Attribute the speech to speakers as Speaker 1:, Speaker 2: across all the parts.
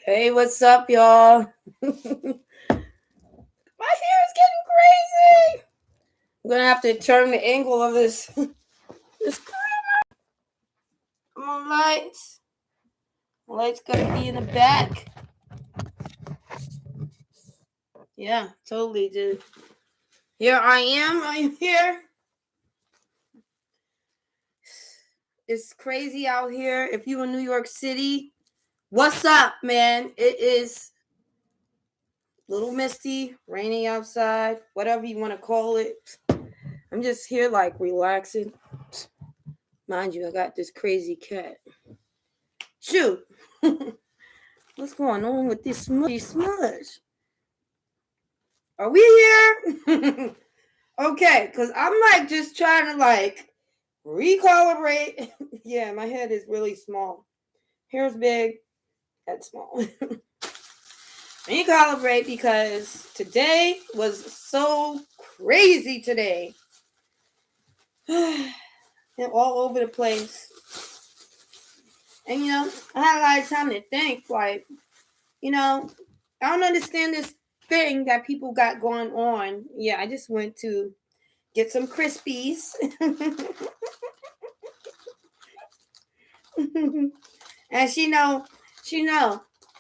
Speaker 1: Hey, what's up, y'all? My hair is getting crazy. I'm gonna have to turn the angle of this. This come on, lights. Lights gonna be in the back. Yeah, totally, dude. Here I am. I'm here. It's crazy out here. If you in New York City, what's up, man? It is a little misty, raining outside, whatever you want to call it. I'm just here, like relaxing. Mind you, I got this crazy cat. Shoot. What's going on with this smudge? Are we here? Okay, because I'm like just trying to like recalibrate. Yeah, my head is really small. Hair's big, head small. Recalibrate because today was so crazy today. And all over the place. And I had a lot of time to think, like, I don't understand this thing that people got going on. Yeah, I just went to get some Krispies. And she know,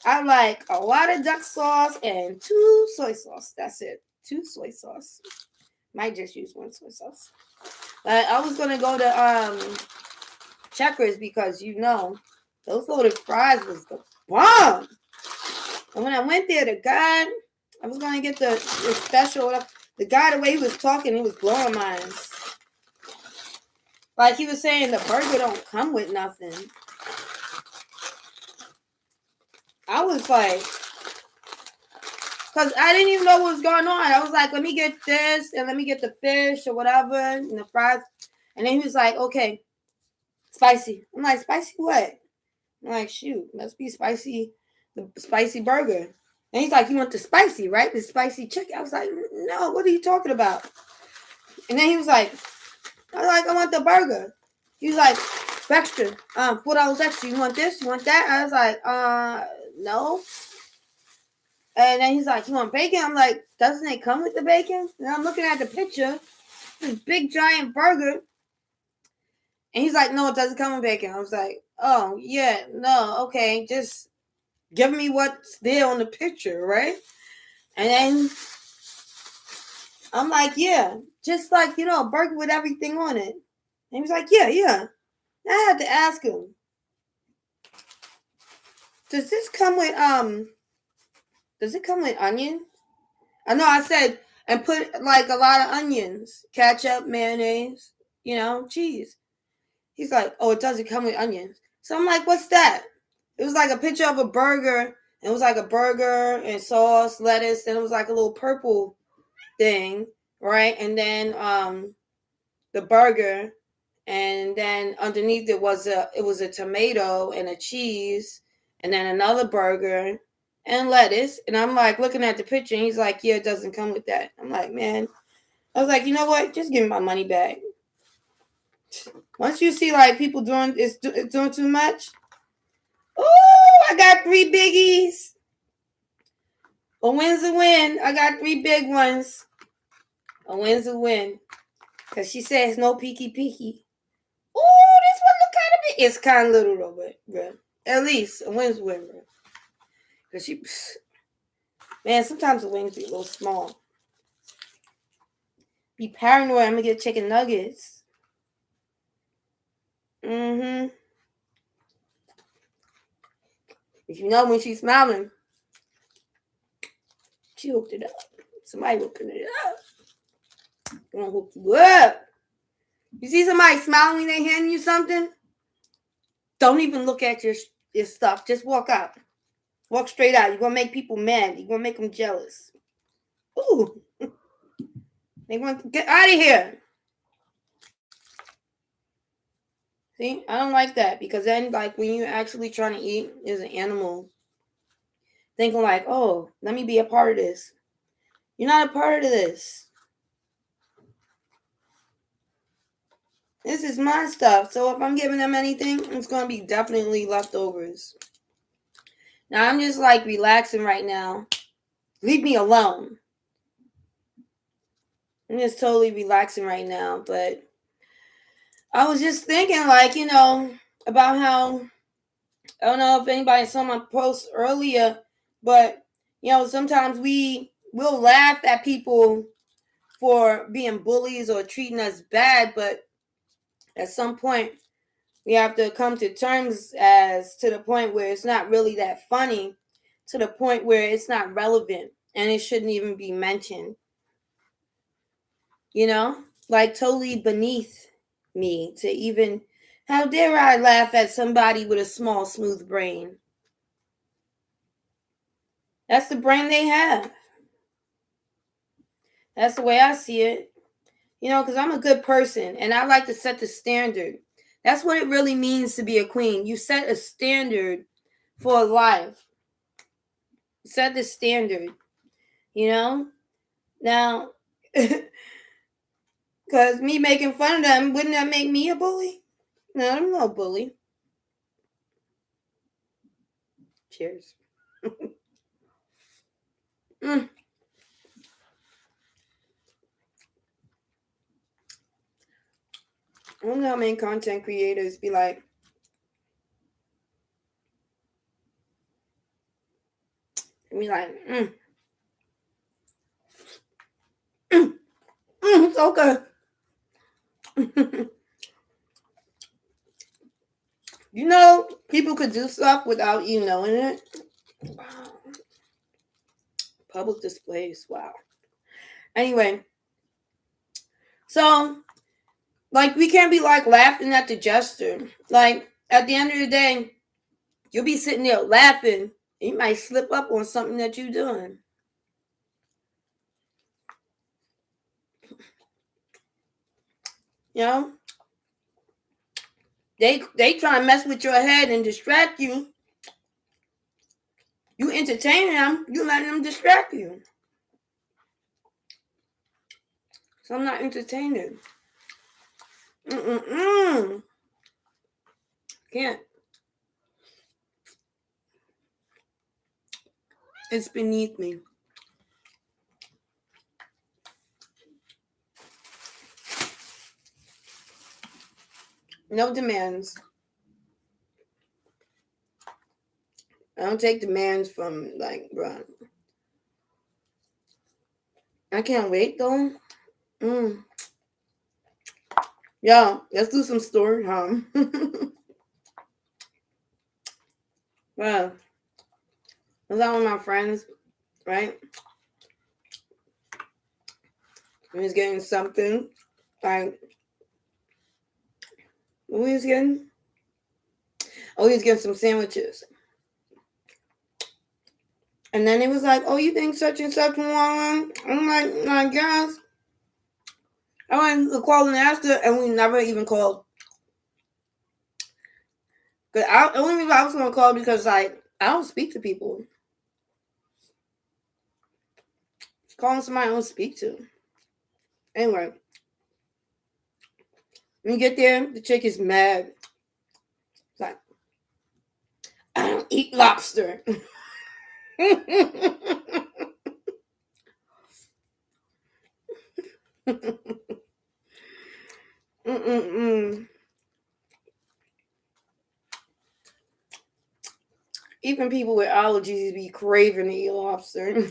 Speaker 1: I like a lot of duck sauce and 2 soy sauce. That's it. 2 soy sauce. Might just use 1 soy sauce. But I was gonna go to Checkers because those loaded fries was the bomb. And when I went there, the guy, I was gonna get the special. The guy, the way he was talking, he was blowing my mind. Like he was saying, the burger don't come with nothing. I was like, because I didn't even know what was going on. I was like, let me get this and let me get the fish or whatever and the fries. And then he was like, okay, spicy. I'm like, spicy what? I'm like, shoot, must be spicy, the spicy burger. And he's like, you want the spicy, right? The spicy chicken. I was like, no, what are you talking about? And then he was like, I want the burger. He was like, extra, $4 extra. You want this? You want that? I was like, no. And then he's like, you want bacon? I'm like, doesn't it come with the bacon? And I'm looking at the picture, this big giant burger. And he's like, no, it doesn't come with bacon. I was like, oh, yeah, no, okay, just give me what's there on the picture, right? And then I'm like, yeah, just like, a burger with everything on it. And he was like, yeah. I had to ask him, does it come with onion? I know I said, and put like a lot of onions, ketchup, mayonnaise, cheese. He's like, oh, it doesn't come with onions. So I'm like, what's that? It was like a picture of a burger. It was like a burger and sauce, lettuce, and it was like a little purple thing, right? And then the burger, and then underneath it was a tomato and a cheese, and then another burger and lettuce. And I'm like looking at the picture, and he's like, yeah, it doesn't come with that. I'm like, man. I was like, you know what? Just give me my money back. Once you see like people doing too much. Oh, I got 3 biggies. A win's a win. I got 3 big ones. A win's a win. Because she says no peeky. Oh, this one look kind of big. It's kind of little though, but bro, at least a win's a win, bro. Because man, sometimes the wings be a little small. Be paranoid. I'm going to get chicken nuggets. Mm-hmm. If you know when she's smiling, she hooked it up. Somebody hooking it up. Gonna hook you up. You see somebody smiling when they hand you something? Don't even look at your stuff. Just walk out. Walk straight out. You're gonna make people mad. You're gonna make them jealous. Ooh. They want to get out of here. See, I don't like that because then, like, when you're actually trying to eat as an animal, thinking like, oh, let me be a part of this. You're not a part of this. This is my stuff. So if I'm giving them anything, it's going to be definitely leftovers. Now I'm just like relaxing right now. Leave me alone. I'm just totally relaxing right now. But I was just thinking, like, about how, I don't know if anybody saw my post earlier, but, sometimes we'll laugh at people for being bullies or treating us bad, but at some point, we have to come to terms as to the point where it's not really that funny, to the point where it's not relevant and it shouldn't even be mentioned. Like totally beneath me to even, how dare I laugh at somebody with a small, smooth brain? That's the brain they have. That's the way I see it. Because I'm a good person and I like to set the standard. That's what it really means to be a queen. You set a standard for life. Set the standard, Now, because me making fun of them, wouldn't that make me a bully? No, I'm no bully. Cheers. Mm. I don't know how many content creators be like, it's okay. People could do stuff without you knowing it. Wow. Public displays. Wow. Anyway, so like we can't be like laughing at the gesture. Like at the end of the day, you'll be sitting there laughing. You might slip up on something that you're doing. They try to mess with your head and distract you. You entertain them, you let them distract you. So I'm not entertaining. Can't. It's beneath me. No demands. I don't take demands from bruh. I can't wait though. Yeah, let's do some story time. Well, I was out with my friends, right? We was getting something. Like, what we was getting? Oh, we was getting some sandwiches. And then it was like, oh, you think such and such wrong? I'm like, I guess. I went to call and ask her, and we never even called. The only reason I was going to call because, I don't speak to people. Calling somebody I don't speak to. Anyway, when you get there, the chick is mad. It's like, I don't eat lobster. Even people with allergies be craving to eat lobster.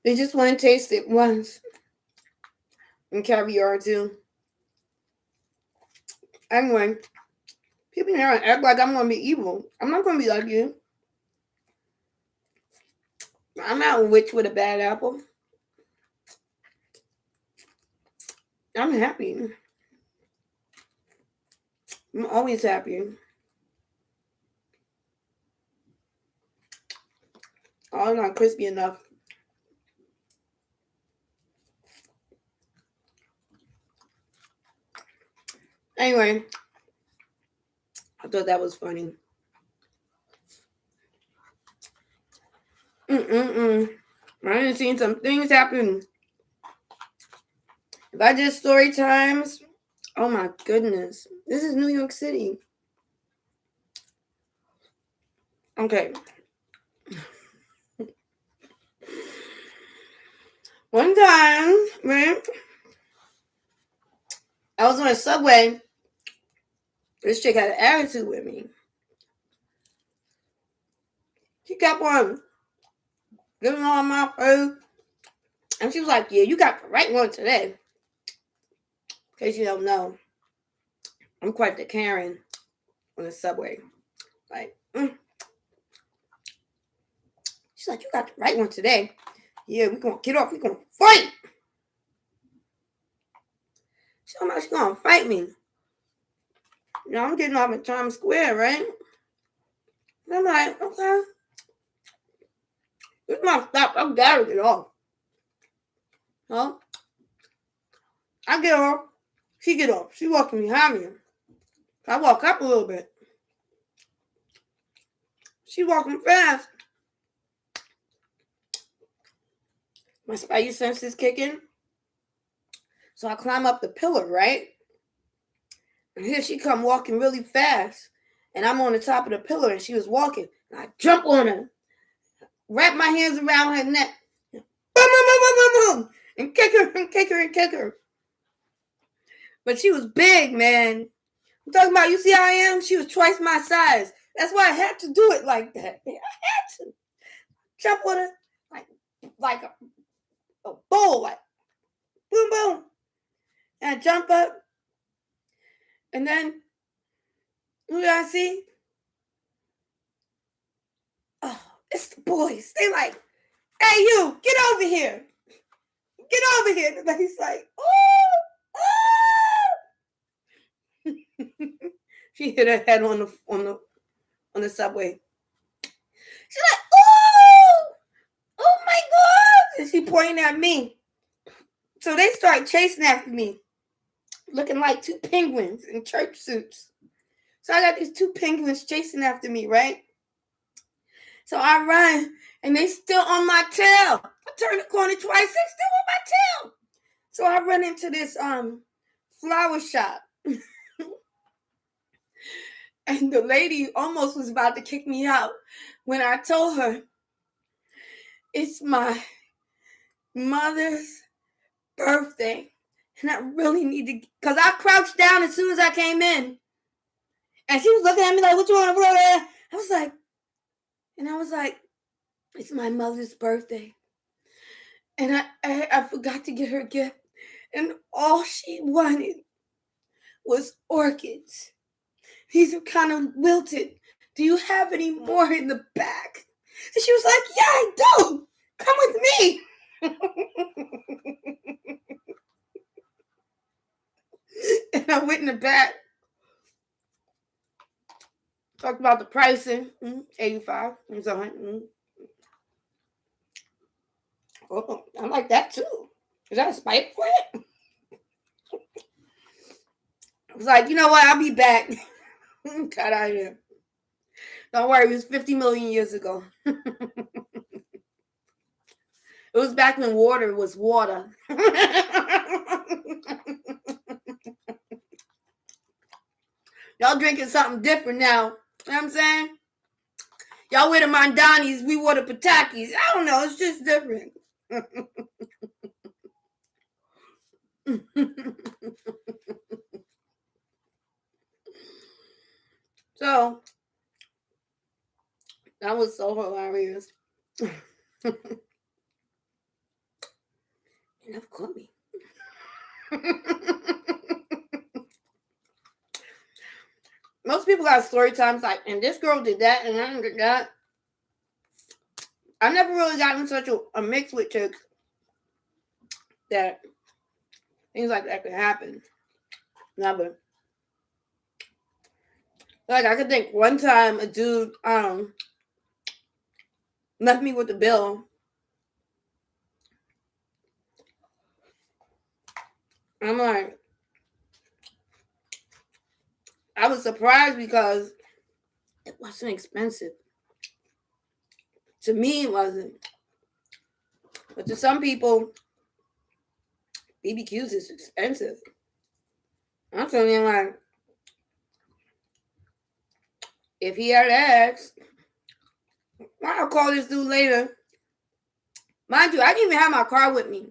Speaker 1: They just want to taste it once. And caviar too. Anyway, people here act like I'm going to be evil. I'm not going to be like you. I'm not a witch with a bad apple. I'm happy. I'm always happy. Oh, I'm not crispy enough. Anyway, I thought that was funny. I done seen some things happen. If I did story times, oh my goodness. This is New York City. Okay. One time, man, I was on a subway. This chick had an attitude with me. She kept on giving all my food. And she was like, yeah, you got the right one today. In case you don't know, I'm quite the Karen on the subway. Like, She's like, you got the right one today. Yeah, we're going to get off. We're going to fight. She's going to fight me. You know, I'm getting off at Times Square, right? And I'm like, okay. This is my stop. I got to get off. Well, I get off. She get off. She walking behind me. I walk up a little bit. She walking fast. My spidey senses kicking. So I climb up the pillar, right? And here she come walking really fast. And I'm on the top of the pillar and she was walking. And I jump on her. Wrap my hands around her neck. Boom, boom, boom, boom, boom, boom. And kick her and kick her and kick her. But she was big, man. I'm talking about, you see how I am? She was twice my size. That's why I had to do it like that. I had to. Jump on her like a bull, like boom, boom. And I jump up. And then, who did I see? Oh, it's the boys. They like, hey, you, get over here. Get over here. And he's like, oh. She hit her head on the subway. She's like, oh my God. And she pointing at me. So they start chasing after me, looking like two penguins in church suits. So I got these two penguins chasing after me, right? So I run, and they still on my tail. I turn the corner twice, they still on my tail. So I run into this flower shop. And the lady almost was about to kick me out when I told her, it's my mother's birthday. And I really need to, because I crouched down as soon as I came in. And she was looking at me like, what you want to do? I was like, it's my mother's birthday. And I forgot to get her a gift. And all she wanted was orchids. These are kind of wilted. Do you have any more in the back? And she was like, yeah, I do. Come with me. And I went in the back. Talked about the pricing. $85. It was Oh, I like that too. Is that a spike for it? I was like, you know what? I'll be back. Got out of here. Don't worry, it was 50 million years ago. It was back when water was water. Y'all drinking something different now. You know what I'm saying? Y'all wear the Mandanis, we wore the Patakis. I don't know, it's just different. So, that was so hilarious. You never caught me. Most people got story times like, and this girl did that, and I did that. I never really got in such a mix with chicks that things like that could happen. Never. Like, I could think one time a dude left me with the bill. I'm like, I was surprised because it wasn't expensive. To me, it wasn't. But to some people, BBQs is expensive. I'm telling you, like, if he had asked, I'll call this dude later. Mind you, I didn't even have my car with me.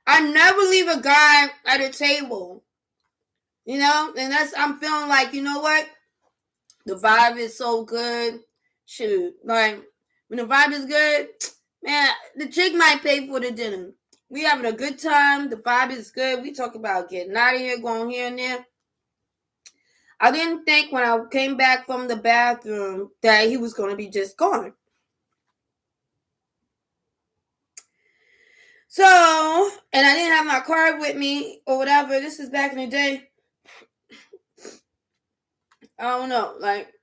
Speaker 1: I never leave a guy at a table. You know? And I'm feeling like, you know what? The vibe is so good. Shoot. Like, when the vibe is good, man, the chick might pay for the dinner. We having a good time. The vibe is good. We talk about getting out of here, going here and there. I didn't think when I came back from the bathroom that he was going to be just gone. So, and I didn't have my card with me or whatever. This is back in the day. I don't know. Like,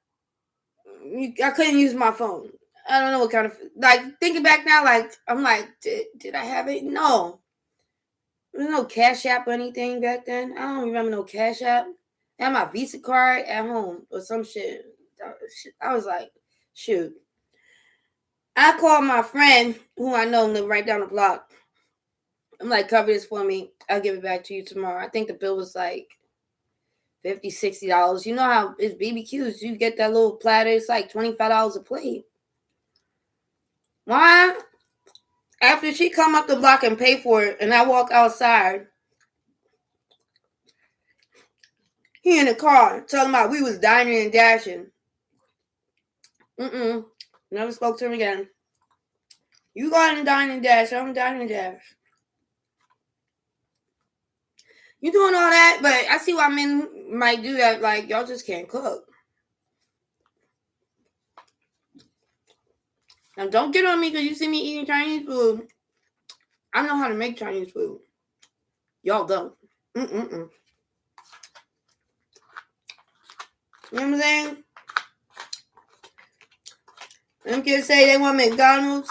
Speaker 1: I couldn't use my phone. I don't know what kind of, like, thinking back now, like, I'm like, did I have it? No. There was no Cash App or anything back then. I don't remember no Cash App. I had my Visa card at home or some shit. I was like, shoot. I called my friend who I know lived right down the block. I'm like, cover this for me. I'll give it back to you tomorrow. I think the bill was like $50, $60. You know how it's BBQs. You get that little platter. It's like $25 a plate. Why? After she come up the block and pay for it, and I walk outside, he in the car talking about we was dining and dashing. Never spoke to him again. You go out and dine and dash. I'm dining and dash. You doing all that, but I see why men might do that. Like, y'all just can't cook. Now, don't get on me because you see me eating Chinese food. I know how to make Chinese food. Y'all don't. You know what I'm saying? Them kids say they want McDonald's.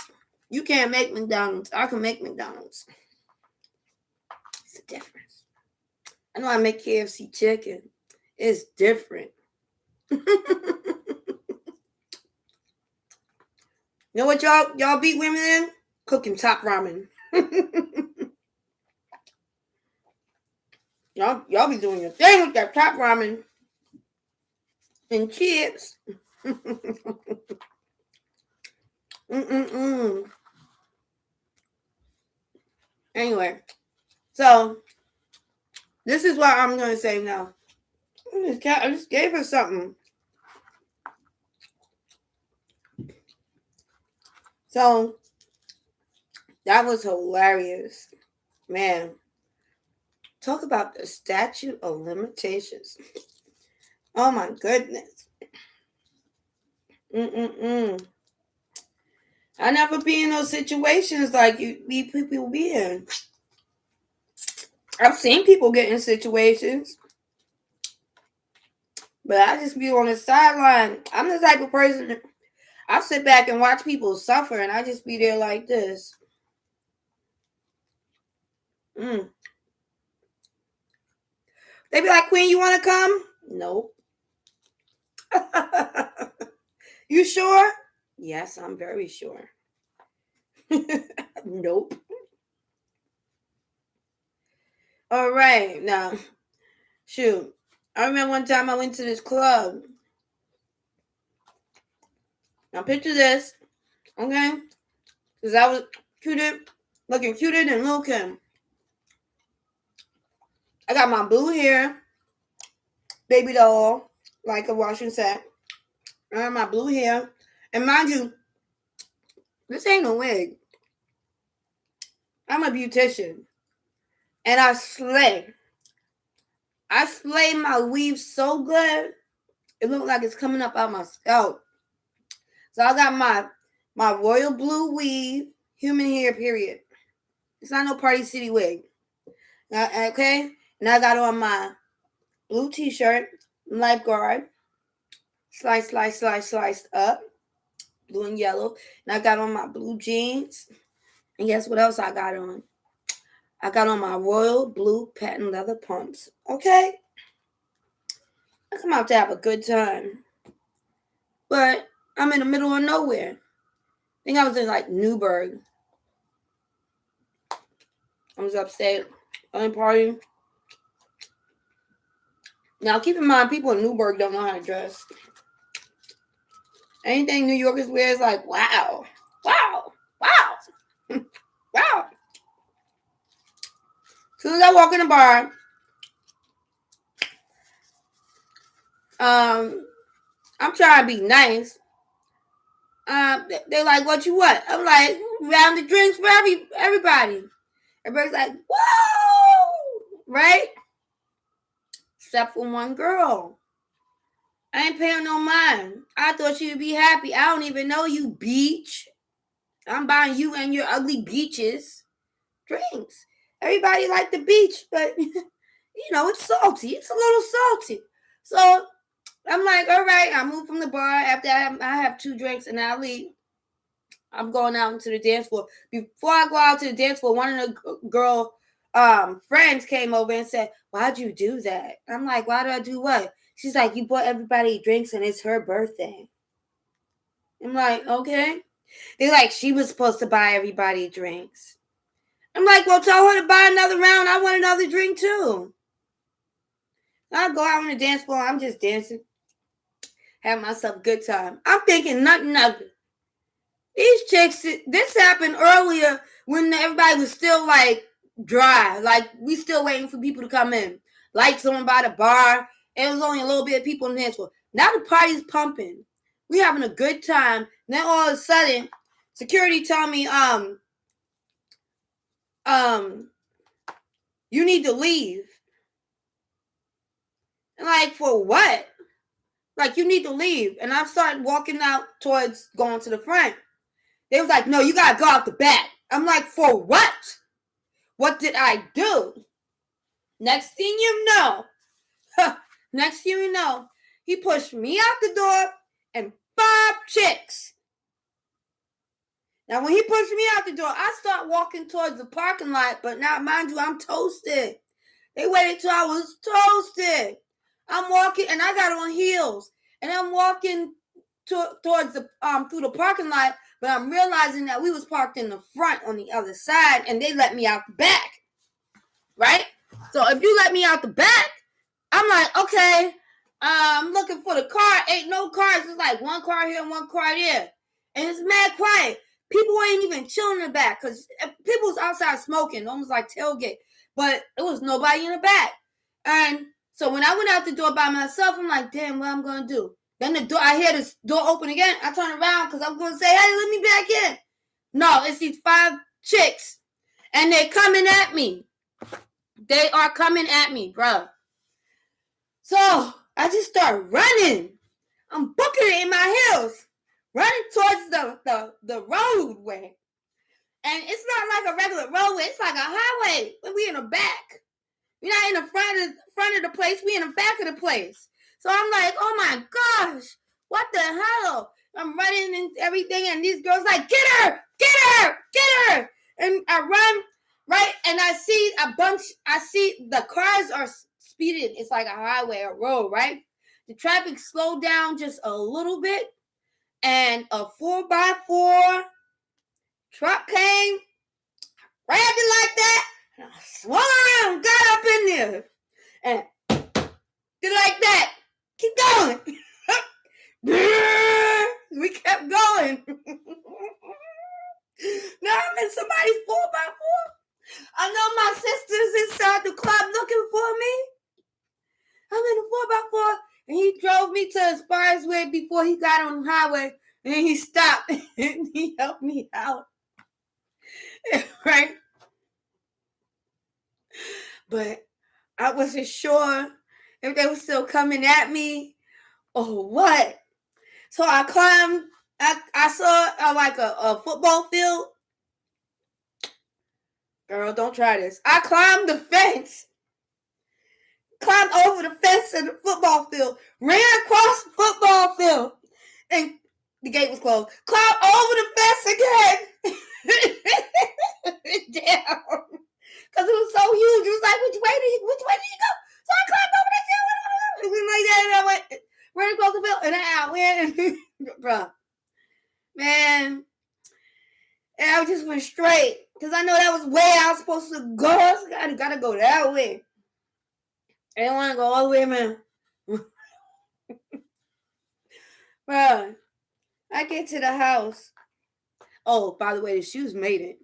Speaker 1: You can't make McDonald's. I can make McDonald's. It's a difference. I know I make KFC chicken. It's different. You know what y'all beat women in? Cooking top ramen. y'all be doing your thing with that top ramen and chips. Anyway, so this is what I'm gonna say now. I just gave her something. So that was hilarious, man. Talk about the statute of limitations. Oh my goodness. I never be in those situations like people be in. I've seen people get in situations, but I just be on the sideline. I'm the type of person, I sit back and watch people suffer, and I just be there like this. They be like, Queen, you want to come? Nope. You sure? Yes, I'm very sure. Nope. All right. Now, shoot. I remember one time I went to this club. Now, picture this. Okay? Because I was looking cuter than Lil' Kim. I got my blue hair, baby doll, like a washing set. I have my blue hair. And mind you, this ain't a wig. I'm a beautician. And I slay. I slay my weave so good, it looked like it's coming up out my scalp. So I got my royal blue weave, human hair, period. It's not no Party City wig. Okay? And I got on my blue t-shirt, lifeguard, sliced up, blue and yellow. And I got on my blue jeans. And guess what else I got on? I got on my royal blue patent leather pumps. Okay? I come out to have a good time. But I'm in the middle of nowhere. I think I was in like Newburgh. I was upstate on party. Now keep in mind, people in Newburgh don't know how to dress. Anything New Yorkers wear is like, wow, wow, wow, wow. As soon as I walk in the bar, I'm trying to be nice. They're like, what you want? I'm like, round the drinks for everybody. Everybody's like, whoa, right? Except for one girl. I ain't paying no mind. I thought she'd be happy. I don't even know you, beach. I'm buying you and your ugly beaches drinks. Everybody like the beach, but it's salty. It's a little salty. So I'm like, all right. I move from the bar after I have 2 drinks and I leave. I'm going out into the dance floor. Before I go out to the dance floor, one of the girl friends came over and said, why'd you do that? I'm like, why did I do what? She's like, you bought everybody drinks and it's her birthday. I'm like, okay. They're like, she was supposed to buy everybody drinks. I'm like, well, tell her to buy another round. I want another drink too. I go out on the dance floor. I'm just dancing. Have myself a good time. I'm thinking nothing of it. These chicks, this happened earlier when everybody was still like dry. Like we still waiting for people to come in. Lights on by the bar. It was only a little bit of people in the dance floor. Now the party's pumping. We having a good time. Then all of a sudden, security tell me, you need to leave. And like, for what? Like, you need to leave. And I started walking out towards going to the front. They was like, no, you got to go out the back. I'm like, for what? What did I do? Next thing you know, he pushed me out the door and 5 chicks. Now, when he pushed me out the door, I start walking towards the parking lot. But now, mind you, I'm toasted. They waited till I was toasted. I'm walking, and I got on heels. And I'm walking towards the through the parking lot. But I'm realizing that we was parked in the front on the other side, and they let me out the back. Right? So if you let me out the back, I'm like, okay, I'm looking for the car. Ain't no cars. It's like one car here and one car there. And it's mad quiet. People ain't even chilling in the back because people was outside smoking, almost like tailgate. But it was nobody in the back. And so when I went out the door by myself, I'm like, damn, what I'm going to do? Then I hear this door open again. I turn around because I'm going to say, hey, let me back in. No, it's these 5 chicks. And they're coming at me. They are coming at me, bro. So I just start running. I'm booking it in my heels. Running towards the roadway. And it's not like a regular roadway. It's like a highway. We in the back. We're not in the front of the place. We in the back of the place. So I'm like, oh my gosh. What the hell? I'm running and everything. And these girls like, get her. Get her. Get her. And I run. Right. And I see a bunch. I see the cars are speeding. It's like a highway, a road. Right. The traffic slowed down just a little bit. And a 4x4 truck came, grabbed it like that, and I swung around, got up in there, and did like that. Keep going. We kept going. Now I'm in somebody's 4x4. I know my sister's inside the club looking for me. I'm in a 4x4, and he drove me to his far way before he got on the highway, and then he stopped and he helped me out. Right? But I wasn't sure if they were still coming at me or what. So I climbed. I saw like a football field. Girl, don't try this. I climbed the fence. Climbed over the fence in the football field. Ran across the football field. And the gate was closed. Climbed over the fence again. Down. Because it was so huge. It was like, which way did you go? So I climbed over that hill. It went like that, and I went right across the field, and I went, bro. Man. And I just went straight. Because I know that was where I was supposed to go. I gotta go that way. I didn't want to go all the way, man. Bro. get to the house. Oh, by the way, the shoes made it.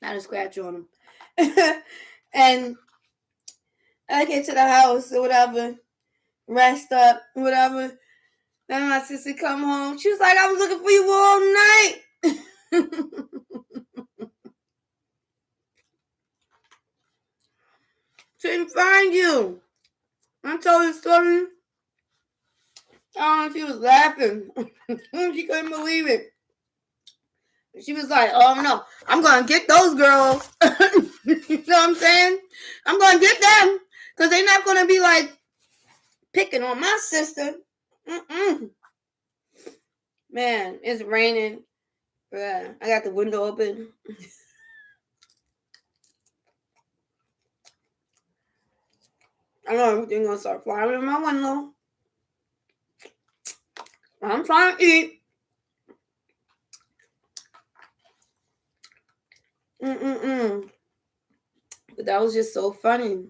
Speaker 1: Not a scratch on them. And I get to the house or whatever, rest up, whatever. Then my sister come home. She was like, I was looking for you all night. Couldn't find you. I told her the story. I don't know if she was laughing. She couldn't believe it. She was like, oh no, I'm going to get those girls. You know what I'm saying? I'm going to get them. Because they're not going to be like picking on my sister. Man, it's raining. Yeah, I got the window open. I know everything's going to start flying in my window. I'm trying to eat. But that was just so funny.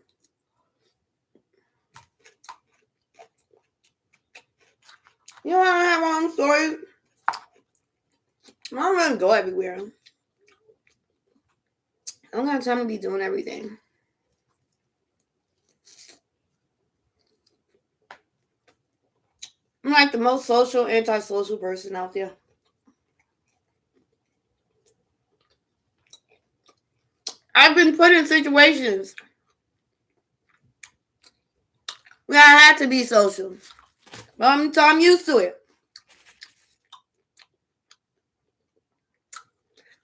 Speaker 1: You know, I don't have my own story. I don't really go everywhere. I don't have time to be doing everything. I'm like the most social, antisocial person out there. I've been put in situations where I had to be social. But I'm used to it.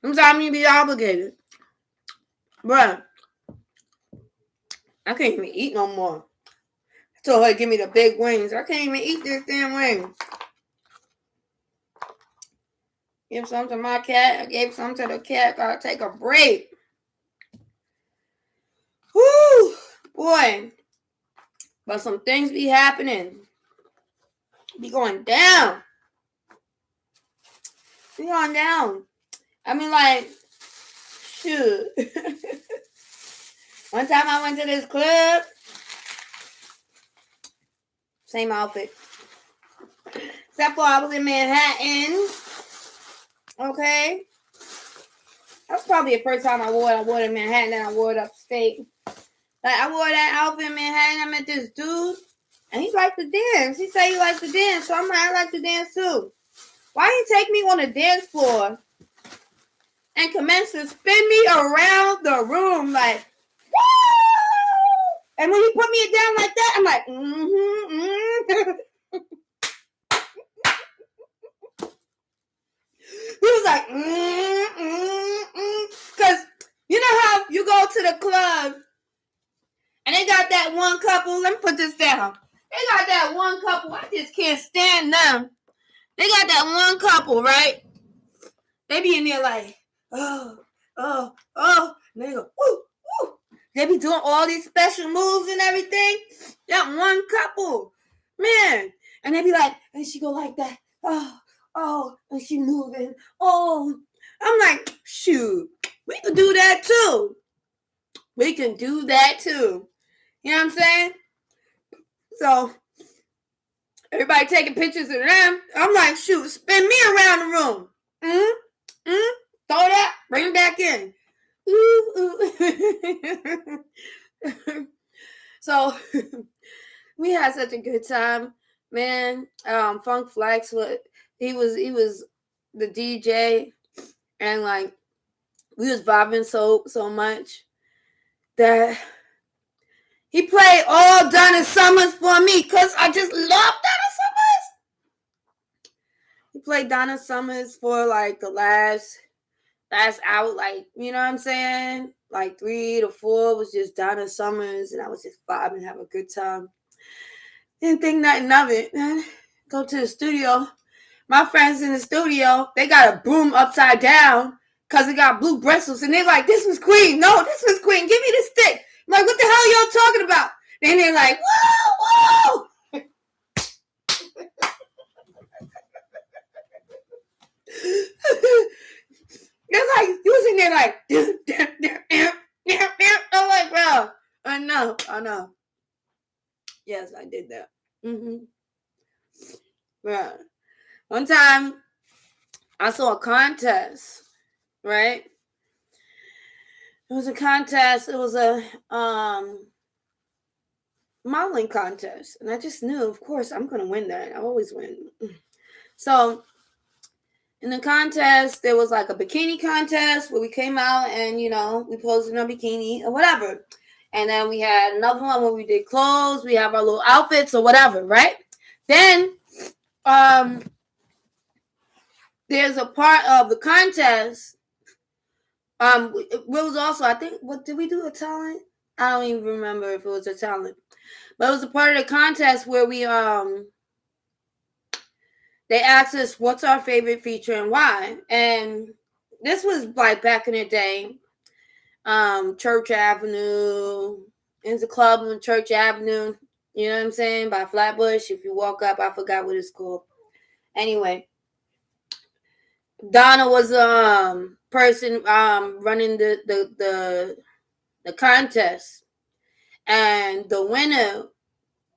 Speaker 1: Sometimes you be obligated. Bruh, I can't even eat no more. I told her to give me the big wings. I can't even eat this damn wing. Give some to my cat. I gave some to the cat. Gotta take a break. Whoo, boy. But some things be happening. Be going down. Be going down. I mean, like, shoot. One time I went to this club. Same outfit. Except for I was in Manhattan. Okay. That's probably the first time I wore it. I wore it in Manhattan, then I wore it upstate. Like, I wore that outfit in Manhattan. I met this dude, and he liked to dance. He said he liked to dance, so I'm like, I like to dance too. Why he take me on the dance floor and commence to spin me around the room like, woo! And when he put me down like that, I'm like, He was like, because you know how you go to the club and they got that one couple. Let me put this down. They got that one couple. I just can't stand them. They got that one couple, right? They be in there like, oh. And they go, woo, woo. They be doing all these special moves and everything. That one couple, man. And they be like, and she go like that. Oh, and she moving. Oh, I'm like, shoot, we can do that too. We can do that too. You know what I'm saying? So, everybody taking pictures of them. I'm like, shoot, spin me around the room. Throw that, bring it back in. So, we had such a good time, man. Funk Flex, he was the DJ, and like we was vibing so much that he played all Donna Summers for me because I just love Donna Summers. He played Donna Summers for like the last hour, like, you know what I'm saying? Like 3 to 4 was just Donna Summers, and I was just vibing, having a good time. Didn't think nothing of it, man. Go to the studio. My friends in the studio, they got a broom upside down because it got blue bristles, and they're like, this was Queen. No, this was Queen. Give me the stick. I'm like, what the hell y'all talking about? And they're like, whoa. They're like, you was in there like, I'm like, bro, I know. Yes, I did that. Bro, one time, I saw a contest, right? It was a contest. It was a modeling contest, and I just knew, of course, I'm gonna win that. I always win. So in the contest, there was like a bikini contest where we came out and we posed in our bikini or whatever, and then we had another one where we did clothes. We have our little outfits or whatever, right? Then there's a part of the contest. It was also, I think, what did we do, a talent? I don't even remember if it was a talent, but it was a part of the contest where we they asked us what's our favorite feature and why. And this was like back in the day, Church Avenue. There's a club on Church Avenue. You know what I'm saying? By Flatbush. If you walk up, I forgot what it's called. Anyway, Donna was person running the contest, and the winner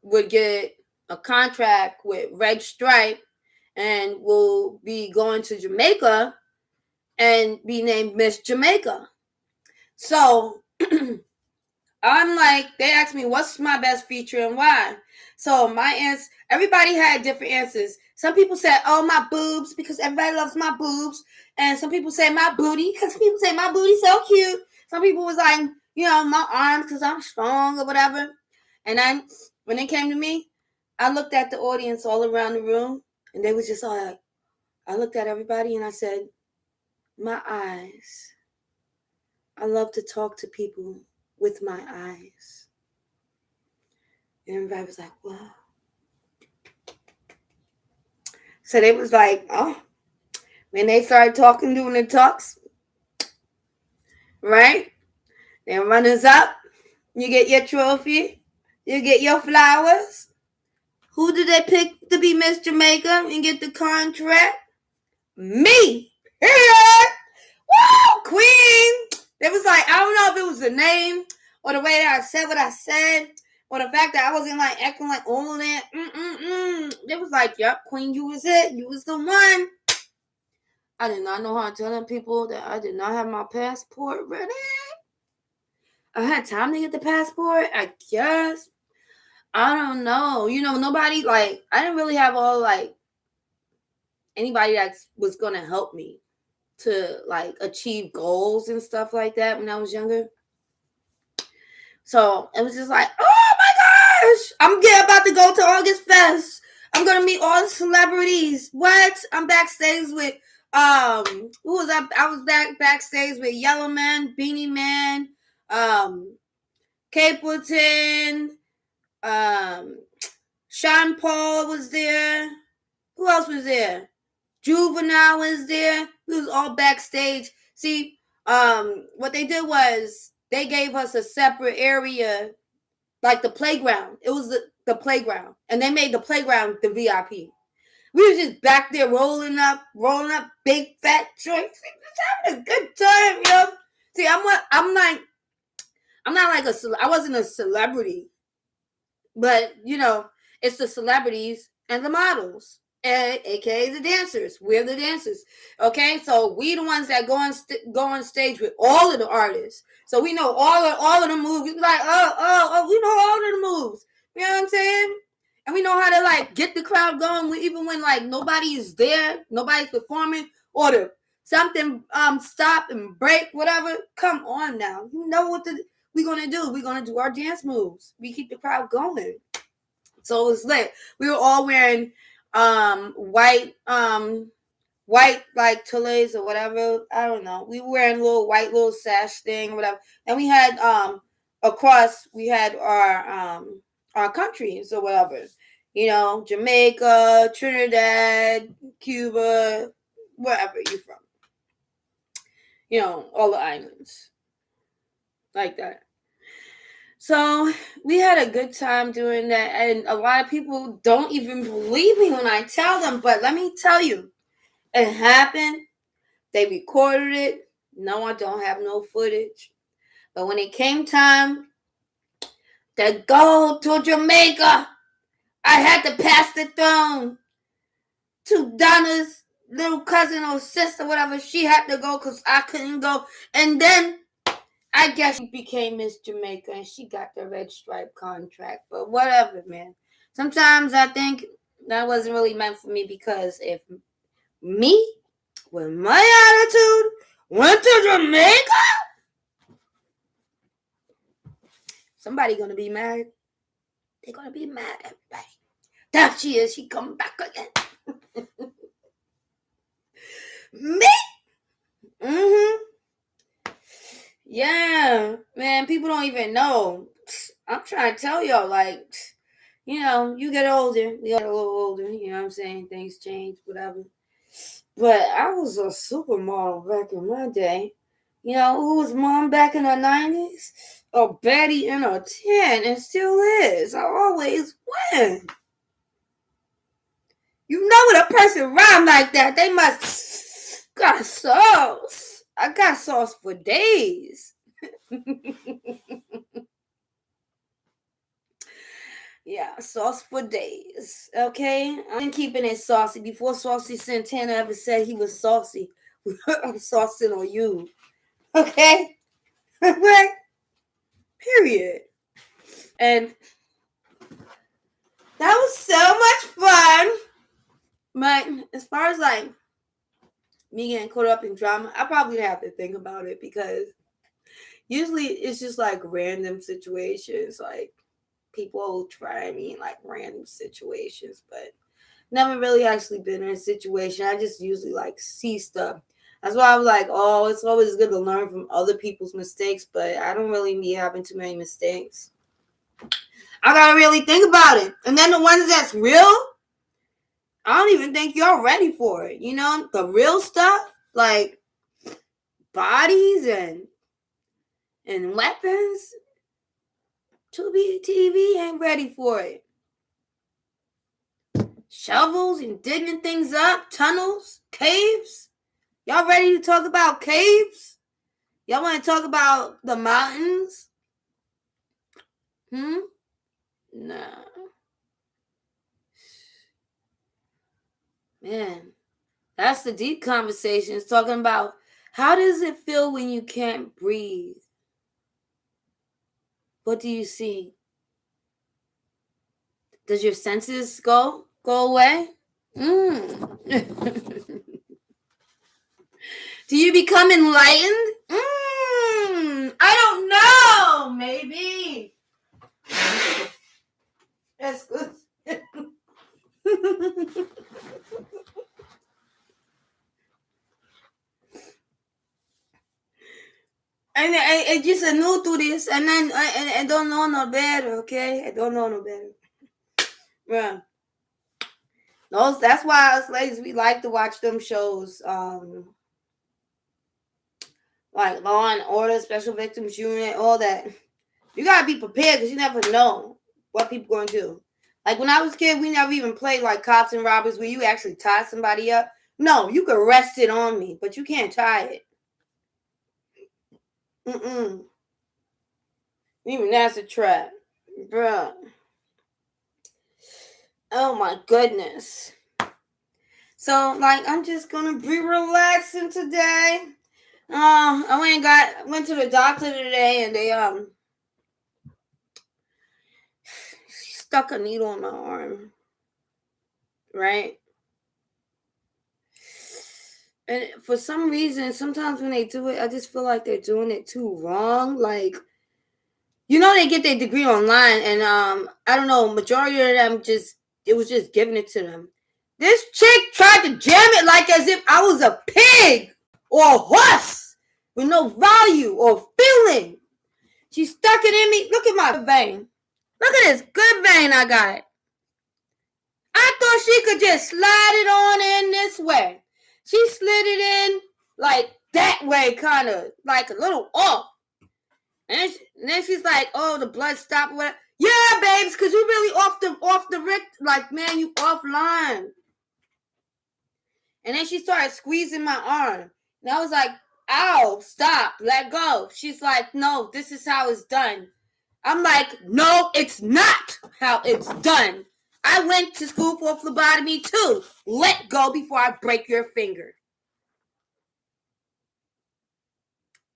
Speaker 1: would get a contract with Red Stripe and will be going to Jamaica and be named Miss Jamaica. So I'm like, they asked me what's my best feature and why. So my answer, everybody had different answers. Some people said, oh, my boobs, because everybody loves my boobs. And some people say my booty, because people say my booty's so cute. Some people was like, my arms, because I'm strong or whatever. And then when it came to me, I looked at the audience all around the room, and they was just all like, I looked at everybody and I said, my eyes. I love to talk to people with my eyes. And everybody was like, wow. So they was like, oh, when they started talking, doing the talks, right? Then runners up, you get your trophy, you get your flowers. Who did they pick to be Miss Jamaica and get the contract? Me. Here. Woo, Queen. It was like, I don't know if it was the name or the way that I said what I said, or the fact that I wasn't like acting like all that. It was like, yep, Queen, you was it. You was the one. I did not know how to tell them people that I did not have my passport ready. I had time to get the passport, I guess. I don't know. Nobody, like, I didn't really have all, like, anybody that was going to help me to, like, achieve goals and stuff like that when I was younger. So it was just like, oh my gosh, I'm about to go to August Fest. I'm going to meet all the celebrities. What? I'm backstage with, who was I? I was backstage with Yellow Man, Beanie Man, Capleton, Sean Paul was there. Who else was there? Juvenile was there. We was all backstage. See, what they did was they gave us a separate area, like the playground. It was the playground, and they made the playground the VIP. We were just back there rolling up big fat joints, having a good time, yo. See, I wasn't a celebrity, but it's the celebrities and the models, aka the dancers. We're the dancers, okay? So we the ones that go on stage with all of the artists. So we know all of the moves. We're like, oh, we know all of the moves. You know what I'm saying? And we know how to like get the crowd going, even when like nobody is there, nobody's performing, or the something stop and break, whatever. Come on now, you know what we're gonna do. We're gonna do our dance moves. We keep the crowd going. So it was lit. We were all wearing white like tules or whatever. I don't know. We were wearing little sash thing or whatever. And we had across we had our countries or whatever. Jamaica, Trinidad, Cuba, wherever you're from. All the islands. Like that. So we had a good time doing that, and a lot of people don't even believe me when I tell them, but let me tell you, it happened. They recorded it. No, I don't have no footage. But when it came time to go to Jamaica, I had to pass the throne to Donna's little cousin or sister, whatever, she had to go because I couldn't go. And then I guess she became Miss Jamaica and she got the red stripe contract. But whatever, man. Sometimes I think that wasn't really meant for me, because if me, with my attitude, went to Jamaica, somebody gonna be mad. They're gonna be mad at me. There she is. She come back again. Me? Mm-hmm. Yeah, man. People don't even know. I'm trying to tell y'all, like, you know, you get older. We got a little older. You know what I'm saying? Things change, whatever. But I was a supermodel back in my day. You know, who was mom back in the 90s? A baddie in a 10 and still is. I always win. You know when a person rhyme like that, they must got sauce. I got sauce for days. Yeah, sauce for days. Okay? I've been keeping it saucy. Before Saucy Santana ever said he was saucy, I'm saucing on you. Okay? Okay? Period. And that was so much fun. But as far as like me getting caught up in drama, I probably have to think about it, because usually it's just like random situations. Like people try me in like random situations, but never really actually been in a situation. I just usually like see stuff. That's why I was like, oh, it's always good to learn from other people's mistakes, but I don't really be having too many mistakes. I gotta really think about it. And then the ones that's real, I don't even think y'all ready for it. You know, the real stuff, like bodies and weapons. Tubi TV ain't ready for it. Shovels and digging things up, tunnels, caves. Y'all ready to talk about caves? Y'all want to talk about the mountains? Nah. Man, that's the deep conversations, talking about how does it feel when you can't breathe? What do you see? Does your senses go away? Do you become enlightened? I don't know. Maybe. That's good. And I just new to this, and then I don't know no better. Okay, I don't know no better. Yeah. That's why us ladies, we like to watch them shows, like Law and Order, Special Victims Unit, all that. You gotta be prepared, because you never know what people going to do. Like when I was a kid, we never even played like Cops and Robbers, where you actually tie somebody up. No, you could rest it on me, but you can't tie it. Even that's a trap, bruh. Oh my goodness. So like, I'm just gonna be relaxing today. I went to the doctor today, and they stuck a needle in my arm. Right? And for some reason, sometimes when they do it, I just feel like they're doing it too wrong. Like, you know, they get their degree online, and I don't know, majority of them it was just giving it to them. This chick tried to jam it like as if I was a pig or a horse with no value or feeling. She stuck it in me. Look at my vein. Look at this good vein I got. I thought she could just slide it on in this way. She slid it in like that way, kind of like a little off. And then she's like, "Oh, the blood stopped." What? Yeah, babes, because you really off the like, man, you offline. And then she started squeezing my arm, and I was like, "Ow, stop, let go." She's like, "No, this is how it's done." I'm like, "No, it's not how it's done. I went to school for phlebotomy too. Let go before I break your finger.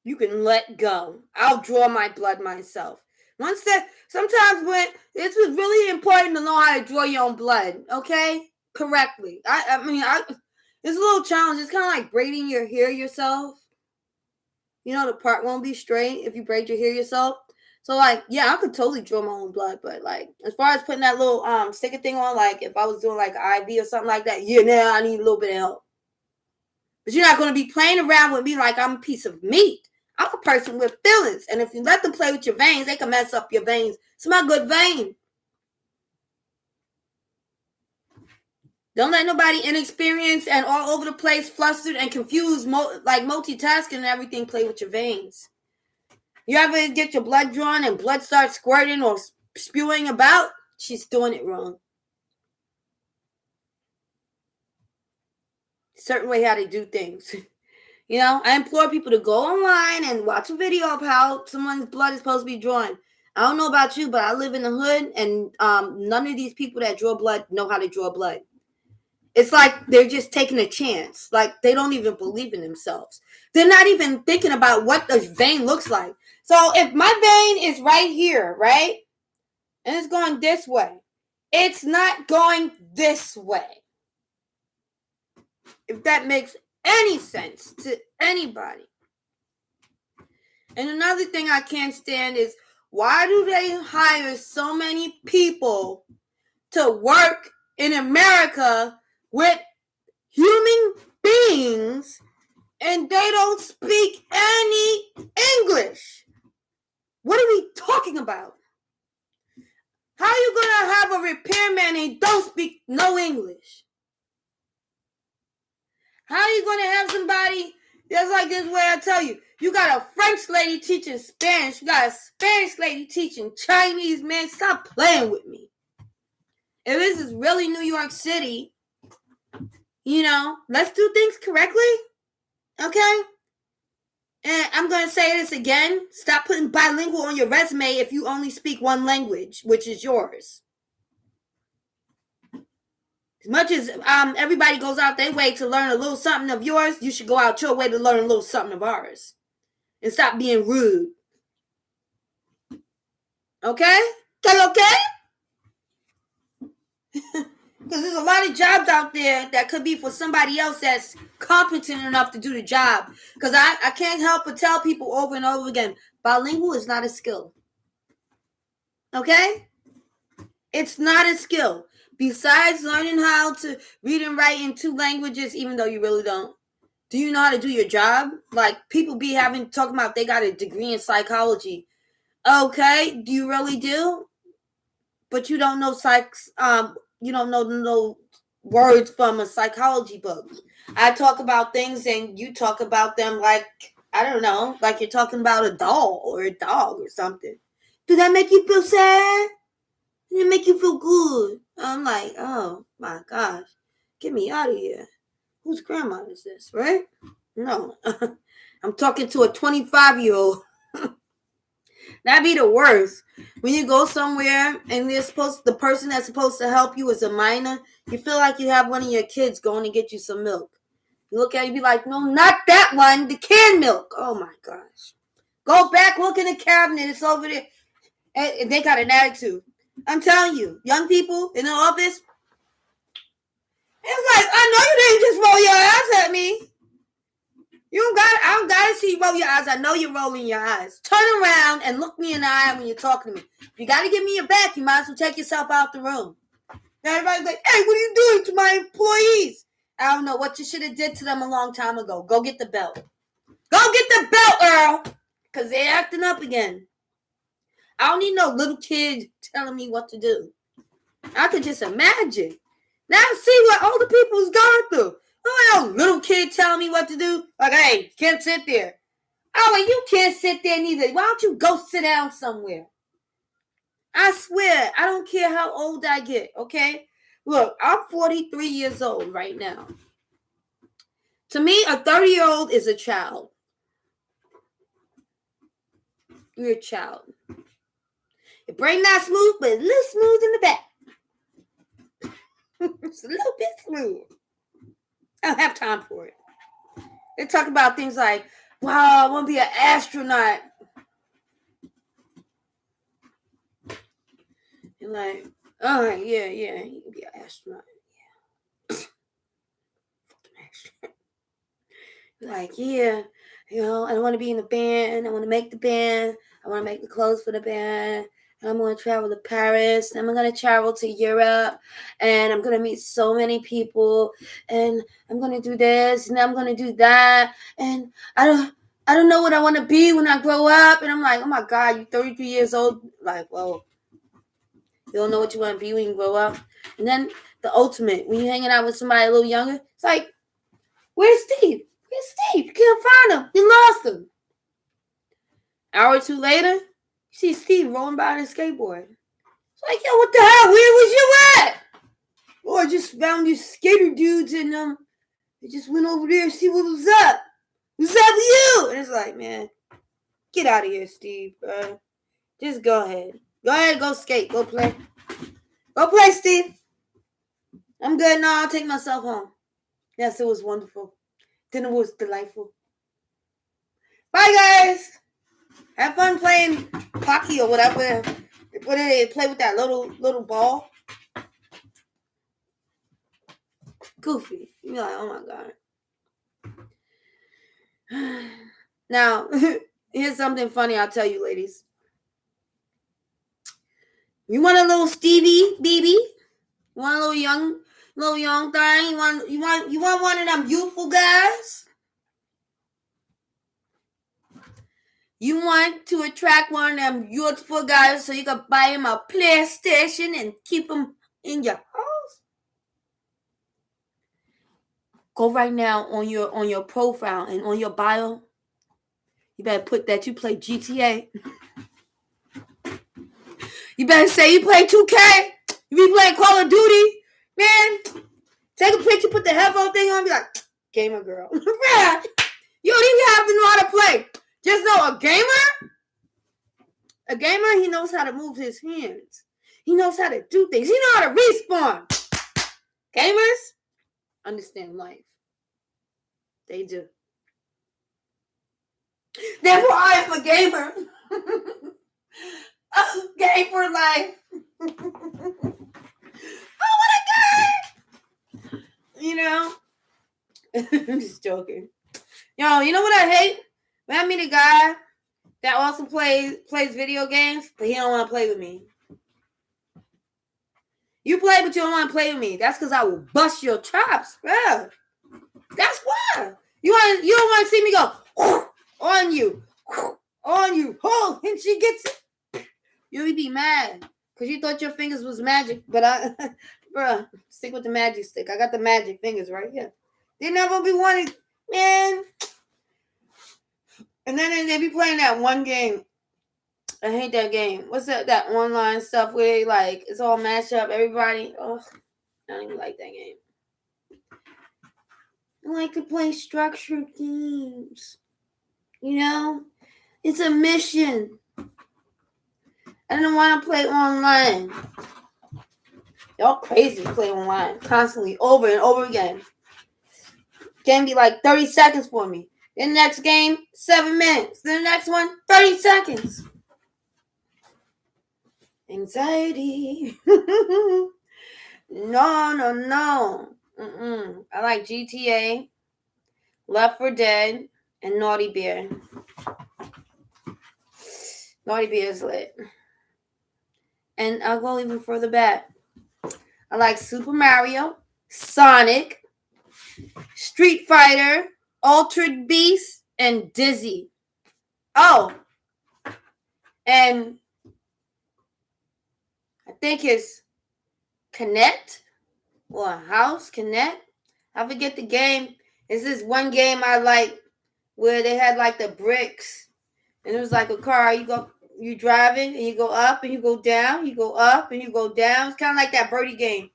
Speaker 1: You can let go. I'll draw my blood myself. Sometimes when it's really important to know how to draw your own blood, okay? Correctly. It's a little challenge. It's kind of like braiding your hair yourself. You know, the part won't be straight if you braid your hair yourself. So, like, yeah, I could totally draw my own blood, but, like, as far as putting that little sticker thing on, like, if I was doing, like, an IV or something like that, yeah, now I need a little bit of help. But you're not going to be playing around with me like I'm a piece of meat. I'm a person with feelings, and if you let them play with your veins, they can mess up your veins. It's my good vein. Don't let nobody inexperienced and all over the place, flustered and confused, like multitasking and everything, play with your veins. You ever get your blood drawn and blood starts squirting or spewing about? She's doing it wrong. Certain way how they do things. You know, I implore people to go online and watch a video of how someone's blood is supposed to be drawn. I don't know about you, but I live in the hood, and none of these people that draw blood know how to draw blood. It's like they're just taking a chance. Like they don't even believe in themselves. They're not even thinking about what the vein looks like. So if my vein is right here, right? And it's going this way. It's not going this way. If that makes any sense to anybody. And another thing I can't stand is, why do they hire so many people to work in America with human beings and they don't speak any English? What are we talking about? How are you going to have a repairman and don't speak no English? How are you going to have somebody that's like this way? I tell you, you got a French lady teaching Spanish. You got a Spanish lady teaching Chinese. Man, stop playing with me. If this is really New York City, you know, let's do things correctly. Okay? And I'm going to say this again. Stop putting bilingual on your resume if you only speak one language, which is yours. As much as everybody goes out their way to learn a little something of yours, you should go out your way to learn a little something of ours. And stop being rude. Okay? Okay? Because there's a lot of jobs out there that could be for somebody else that's competent enough to do the job. Because I can't help but tell people over and over again, bilingual is not a skill. Okay? It's not a skill. Besides learning how to read and write in 2 languages, even though you really don't, do you know how to do your job? Like, people be talking about they got a degree in psychology. Okay, do you really do? But you don't know you don't know no words from a psychology book. I talk about things and you talk about them like, I don't know, like you're talking about a doll or a dog or something. Does that make you feel sad? Does it make you feel good? I'm like, oh my gosh, get me out of here. Whose grandma is this, right? No, I'm talking to a 25-year-old. That'd be the worst. When you go somewhere and the person that's supposed to help you is a minor, you feel like you have one of your kids going to get you some milk. You look at it, you be like, no, not that one, the canned milk. Oh my gosh. Go back, look in the cabinet, it's over there. And they got an attitude. I'm telling you, young people in the office, it's like, I know you didn't just roll your eyes at me. I don't gotta see you roll your eyes. I know you're rolling your eyes. Turn around and look me in the eye when you're talking to me. If you gotta give me your back, you might as well take yourself out the room. Everybody's like, hey, what are you doing to my employees? I don't know what you should have did to them a long time ago. Go get the belt. Go get the belt, Earl. Because they're acting up again. I don't need no little kid telling me what to do. I could just imagine. Now see what older people's going through. Oh, no little kid telling me what to do. Like, hey, you can't sit there. Oh, and you can't sit there neither. Why don't you go sit down somewhere? I swear, I don't care how old I get, okay? Look, I'm 43 years old right now. To me, a 30-year-old is a child. You're a child. Your brain not smooth, but a little smooth in the back. It's a little bit smooth. I don't have time for it. They talk about things like, wow, I want to be an astronaut. You're like, all right, yeah, you can be an astronaut. Yeah. Like, yeah, I want to be in the band. I want to make the band. I want to make the clothes for the band. I'm going to travel to Paris. I'm going to travel to Europe. And I'm going to meet so many people. And I'm going to do this. And I'm going to do that. And I don't know what I want to be when I grow up. And I'm like, oh my God, you're 33 years old. Like, whoa. You don't know what you want to be when you grow up. And then the ultimate, when you're hanging out with somebody a little younger, it's like, where's Steve? Where's Steve? You can't find him. You lost him. Hour or two later, you see Steve rolling by on his skateboard. It's like, yo, what the hell? Where was you at? Oh, I just found these skater dudes and they just went over there to see what was up. What's up with you? And it's like, man, get out of here, Steve, bro. Just go ahead. Go ahead, go skate. Go play. Go play, Steve. I'm good now. I'll take myself home. Yes, it was wonderful. Dinner was delightful. Bye, guys. Have fun playing hockey or whatever. What do they play with that little ball? Goofy. You're like, oh my God. Now, here's something funny I'll tell you, ladies. You want a little Stevie, BB? You want a little young thing? You want one of them youthful guys? You want to attract one of them youthful guys so you can buy him a PlayStation and keep him in your house? Go right now on your profile and on your bio. You better put that you play GTA. You better say you play 2K. You be playing Call of Duty. Man, take a picture, put the headphone thing on, be like, gamer girl. You don't even have to know how to play. Just know a gamer, he knows how to move his hands. He knows how to do things. He knows how to respawn. Gamers understand life. They do. Therefore, I am a gamer. Game for life. Oh, what a guy! You know? I'm just joking. Yo, you know what I hate? When I meet a guy that also plays video games, but he don't want to play with me. You play, but you don't want to play with me. That's because I will bust your chops, bro. That's why. You don't want to see me go on you, oh, and she gets it. You'll be mad because you thought your fingers was magic, but bro, stick with the magic stick. I got the magic fingers right here. They never be wanting, man. And then they be playing that one game. I hate that game. What's that online stuff where like it's all mashed up, everybody? Oh, I don't even like that game. I like to play structured games. You know? It's a mission. I don't want to play online. Y'all crazy to play online constantly, over and over again. Game be like 30 seconds for me. The next game, 7 minutes. The next one, 30 seconds. Anxiety. No. I like GTA, Left 4 Dead, and Naughty Bear. Naughty Bear is lit. And I'll go even further back. I like Super Mario, Sonic, Street Fighter, Altered Beast, and Dizzy. Oh, and I think it's Connect or House Connect. I forget the game. It's this one game I like where they had like the bricks, and it was like a car. You driving, and you go up and you go down. You go up and you go down. It's kind of like that birdie game,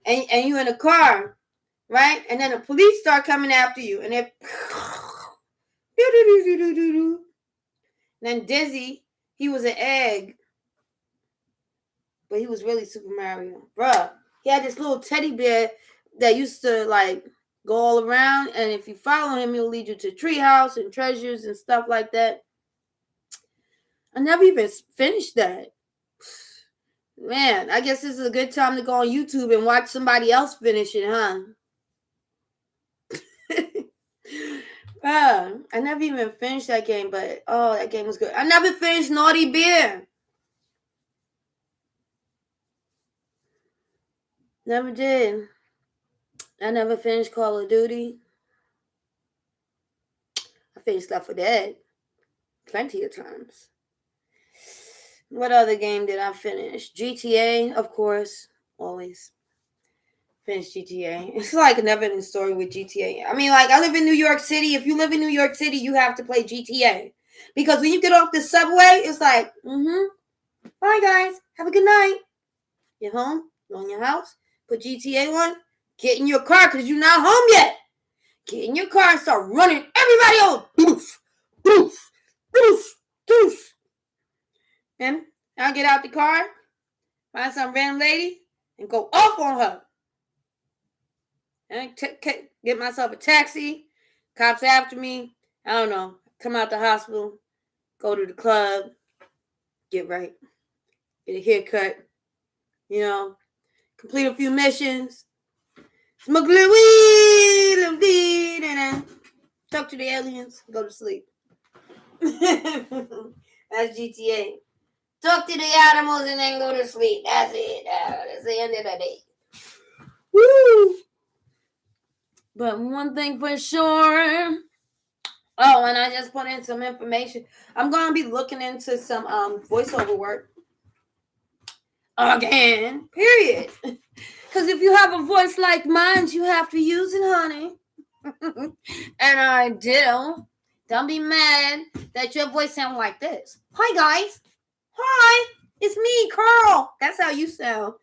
Speaker 1: and you in a car, right? And then the police start coming after you, and they. Then Dizzy, he was an egg, but he was really Super Mario, bruh. He had this little teddy bear that used to like go all around, and if you follow him, he'll lead you to treehouse and treasures and stuff like that. I never even finished that. Man, I guess this is a good time to go on YouTube and watch somebody else finish it, huh? I never even finished that game, but oh, that game was good. I never finished Naughty Bear. Never did. I never finished Call of Duty. I finished Left 4 Dead plenty of times. What other game did I finish? GTA, of course, always. Finished GTA. It's like a never-ending story with GTA. I mean, like, I live in New York City. If you live in New York City, you have to play GTA. Because when you get off the subway, it's like, bye, guys. Have a good night. You're home. You're in your house. Put GTA on. Get in your car because you're not home yet. Get in your car and start running everybody over. Boof, boof, boof, boof. And I'll get out the car, find some random lady, and go off on her. And get myself a taxi. Cops after me. I don't know. Come out the hospital. Go to the club. Get right. Get a haircut. You know. Complete a few missions. Smoke a little weed, and then talk to the aliens. Go to sleep. That's GTA. Talk to the animals and then go to sleep. That's it. That's the end of the day. Woo! But one thing for sure. Oh, and I just put in some information. I'm going to be looking into some voiceover work. Again. Period. Because if you have a voice like mine, you have to use it, honey. And I do. Don't be mad that your voice sounds like this. Hi, guys. Hi. It's me, Carl. That's how you sound.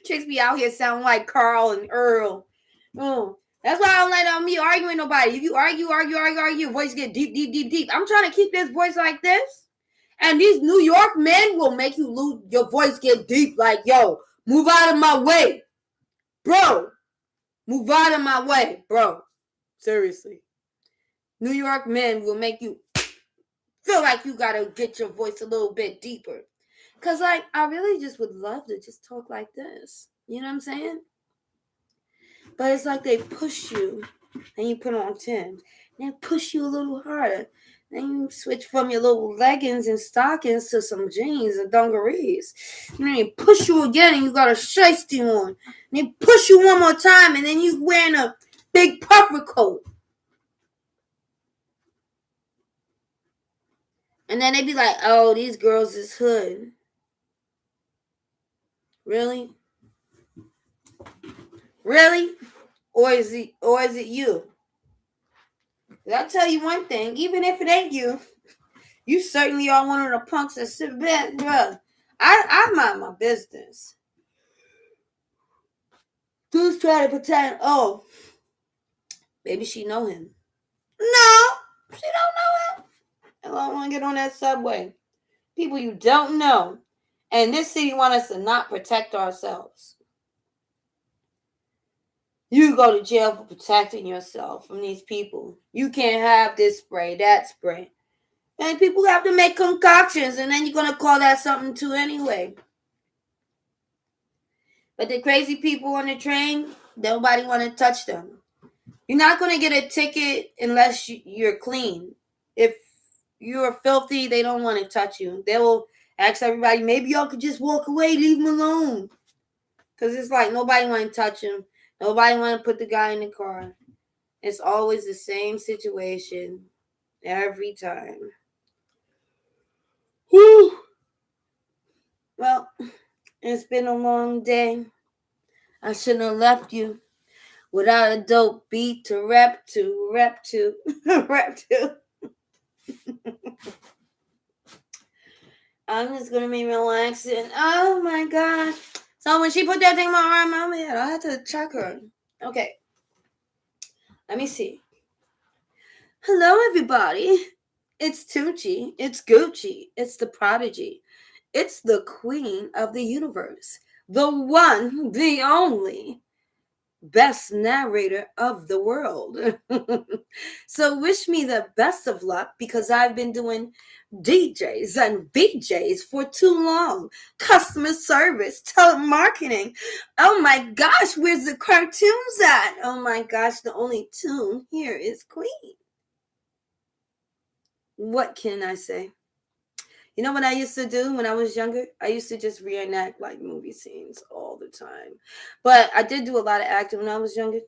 Speaker 1: Chicks be out here sounding like Carl and Earl. That's why I don't let me arguing with nobody. If you argue, your voice get deep. I'm trying to keep this voice like this. And these New York men will make you lose your voice get deep. Like, yo, move out of my way. Bro. Move out of my way, bro. Seriously. New York men will make you feel like you gotta get your voice a little bit deeper. Because, like, I really just would love to just talk like this. You know what I'm saying? But it's like they push you and you put on Timbs. They push you a little harder. Then you switch from your little leggings and stockings to some jeans and dungarees. And then they push you again and you got a shiesty on. And they push you one more time and then you wearing a big puffer coat. And then they be like, oh, these girls is hood. Really? Really? Or is it you? I'll tell you one thing, even if it ain't you, you certainly are one of the punks that sit back, bro. I mind my business. Dudes try to pretend, oh, maybe she know him. No, she don't know him. I don't want to get on that subway. People you don't know. And this city want us to not protect ourselves. You go to jail for protecting yourself from these people. You can't have this spray, that spray. And people have to make concoctions, and then you're going to call that something too anyway. But the crazy people on the train, nobody want to touch them. You're not going to get a ticket unless you're clean. If you're filthy, they don't want to touch you. They will ask everybody, maybe y'all could just walk away, leave them alone. Because it's like nobody want to touch him. Nobody want to put the guy in the car. It's always the same situation every time. Whew. Well, it's been a long day. I shouldn't have left you without a dope beat to rap to. I'm just going to be relaxing. Oh, my gosh. So when she put that thing in my arm, I had to check her. Okay. Let me see. Hello, everybody. It's Tucci. It's Gucci. It's the prodigy. It's the queen of the universe. the one, the only best narrator of the world. So wish me the best of luck because I've been doing DJs and BJs for too long. Customer service, telemarketing. Oh my gosh, where's the cartoons at? Oh my gosh, the only tune here is Queen. What can I say? You know what I used to do when I was younger? I used to just reenact like movie scenes all the time. But I did do a lot of acting when I was younger.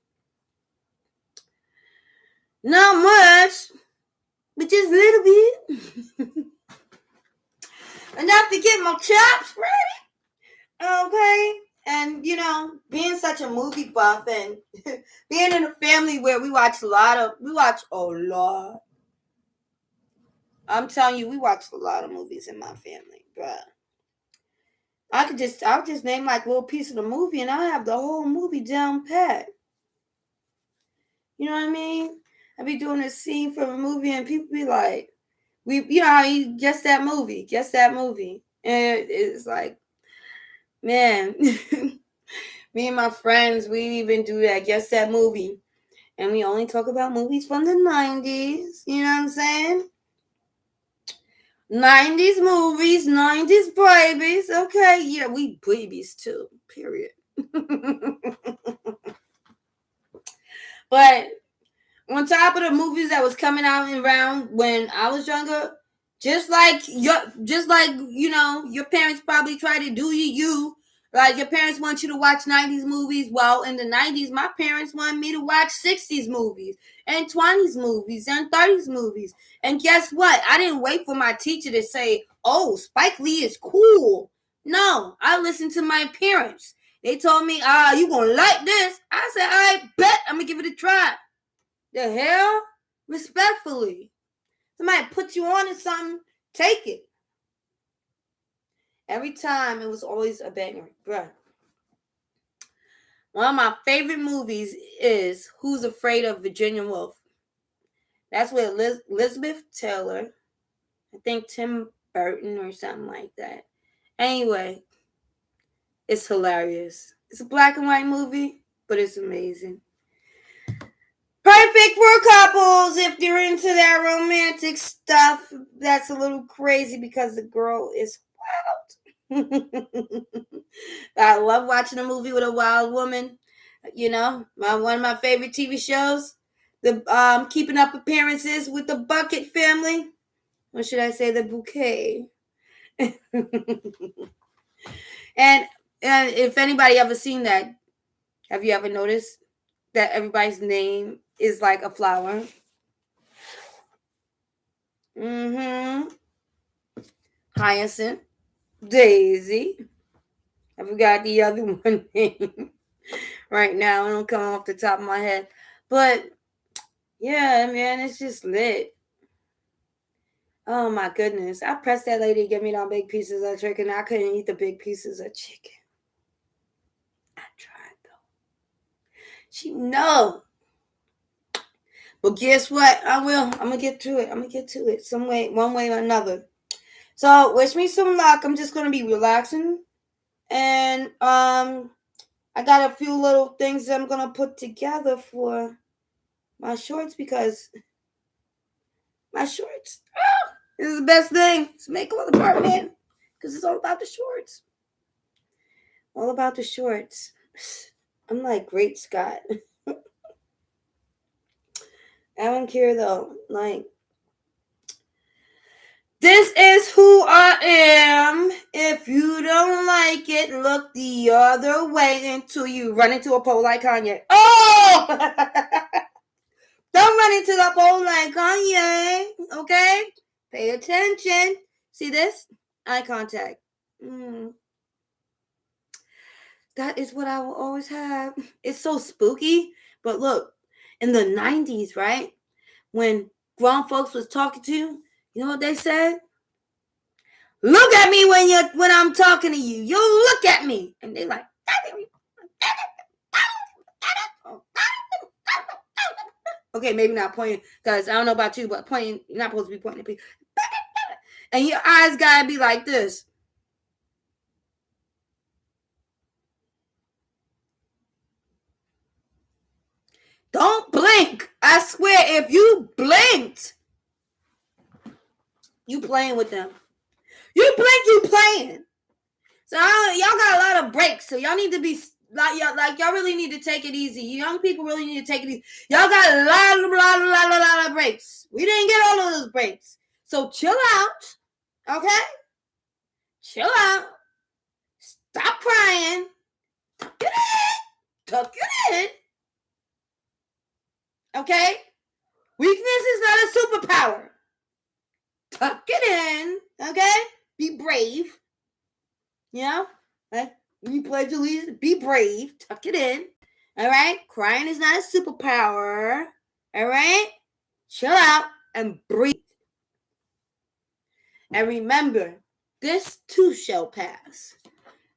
Speaker 1: Not much, but just a little bit. Enough to get my chops ready. Okay? And, you know, being such a movie buff and being in a family where we watch a lot. I'm telling you, we watch a lot of movies in my family, bruh. I'll just name like a little piece of the movie and I'll have the whole movie down pat. You know what I mean? I'll be doing a scene from a movie and people be like, you know how you guess that movie. And it's like, man, me and my friends, we even do that, guess that movie. And we only talk about movies from the 90s. You know what I'm saying? 90s movies, 90s babies. Okay, yeah, we babies too, period. But on top of the movies that was coming out and around when I was younger, just like you know, your parents probably try to do you. Like your parents want you to watch 90s movies. Well, in the 90s, my parents wanted me to watch 60s movies and 20s movies and 30s movies. And guess what? I didn't wait for my teacher to say, "Oh, Spike Lee is cool." No, I listened to my parents. They told me, you gonna like this. I said, I bet I'm gonna give it a try. The hell? Respectfully. Somebody put you on to something, take it. Every time it was always a banger. Bruh. One of my favorite movies is Who's Afraid of Virginia Woolf. That's with Elizabeth Taylor. I think Tim Burton or something like that. Anyway, it's hilarious. It's a black and white movie, but it's amazing. Perfect for couples if they're into that romantic stuff. That's a little crazy because the girl is wild. I love watching a movie with a wild woman. You know, one of my favorite TV shows, the Keeping Up Appearances with the Bucket family. Or should I say the Bouquet? and if anybody ever seen that, have you ever noticed that everybody's name is like a flower? Mm-hmm. Hyacinth, Daisy. I forgot the other one name right now. It don't come off the top of my head. But yeah, man, it's just lit. Oh my goodness. I pressed that lady to give me them big pieces of chicken. I couldn't eat the big pieces of chicken. I tried though. She no. But guess what? I will. I'm gonna get to it. Some way, one way or another. So wish me some luck. I'm just gonna be relaxing. And I got a few little things I'm gonna put together for my shorts because my shorts is the best thing. It's makeup department because it's all about the shorts. All about the shorts. I'm like Great Scott. I don't care though. Like, this is who I am. If you don't like it, look the other way until you run into a pole like Kanye. Oh! Don't run into the pole like Kanye. Okay? Pay attention. See this? Eye contact. That is what I will always have. It's so spooky. But look, in the 90s, right? When grown folks was talking to you, you know what they said? Look at me when I'm talking to you. You look at me. And they like, okay, maybe not pointing, because I don't know about you, but pointing, you're not supposed to be pointing at people. And your eyes gotta be like this. if you blinked, you playing with them. You blink, you playing. So y'all got a lot of breaks. So y'all need to be like y'all really need to take it easy. Young people really need to take it easy. Y'all got a lot of breaks. We didn't get all of those breaks. So chill out. Okay? Chill out. Stop crying. Tuck it in. Tuck it in. Okay? Weakness is not a superpower. Tuck it in. Okay? Be brave. You know? Like, when you pledge allegiance, be brave. Tuck it in. All right? Crying is not a superpower. All right? Chill out and breathe. And remember, this too shall pass.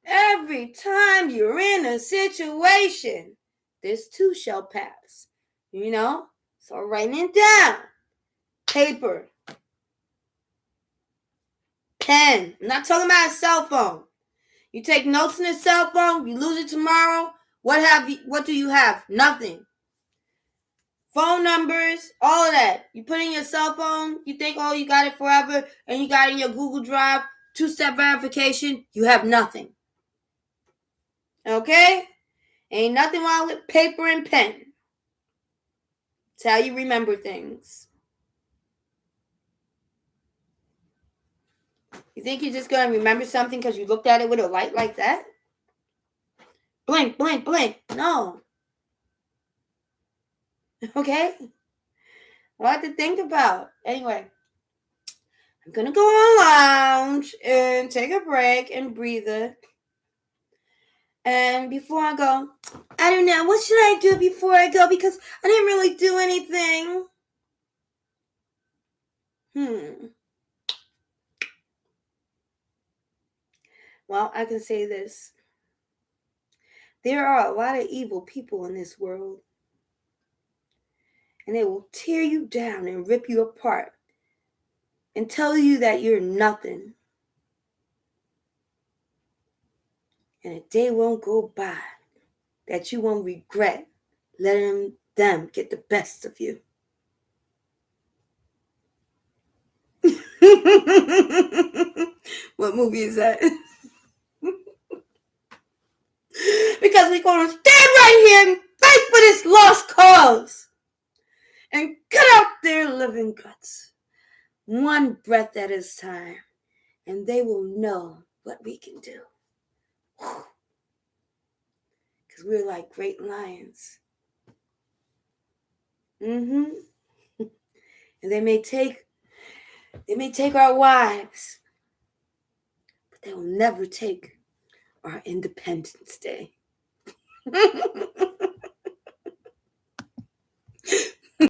Speaker 1: Every time you're in a situation, this too shall pass. You know? So writing it down. Paper. Pen. I'm not talking about a cell phone. You take notes in a cell phone, you lose it tomorrow. What do you have? Nothing. Phone numbers, all of that. You put in your cell phone, you think, oh, you got it forever, and you got it in your Google Drive, 2-step verification, you have nothing. Okay? Ain't nothing wrong with paper and pen. It's how you remember things. You think you're just going to remember something because you looked at it with a light like that? Blink, blink, blink. No. Okay? A lot to think about. Anyway, I'm going to go on lounge and take a break and breathe it. And before I go, I don't know, what should I do before I go? Because I didn't really do anything. Well, I can say this. There are a lot of evil people in this world. And they will tear you down and rip you apart and tell you that you're nothing. And a day won't go by that you won't regret letting them get the best of you. What movie is that? Because we're going to stand right here and fight for this lost cause. And cut out their living guts. One breath at a time. And they will know what we can do. Because we're like great lions. And they may take our wives, but they will never take our Independence Day.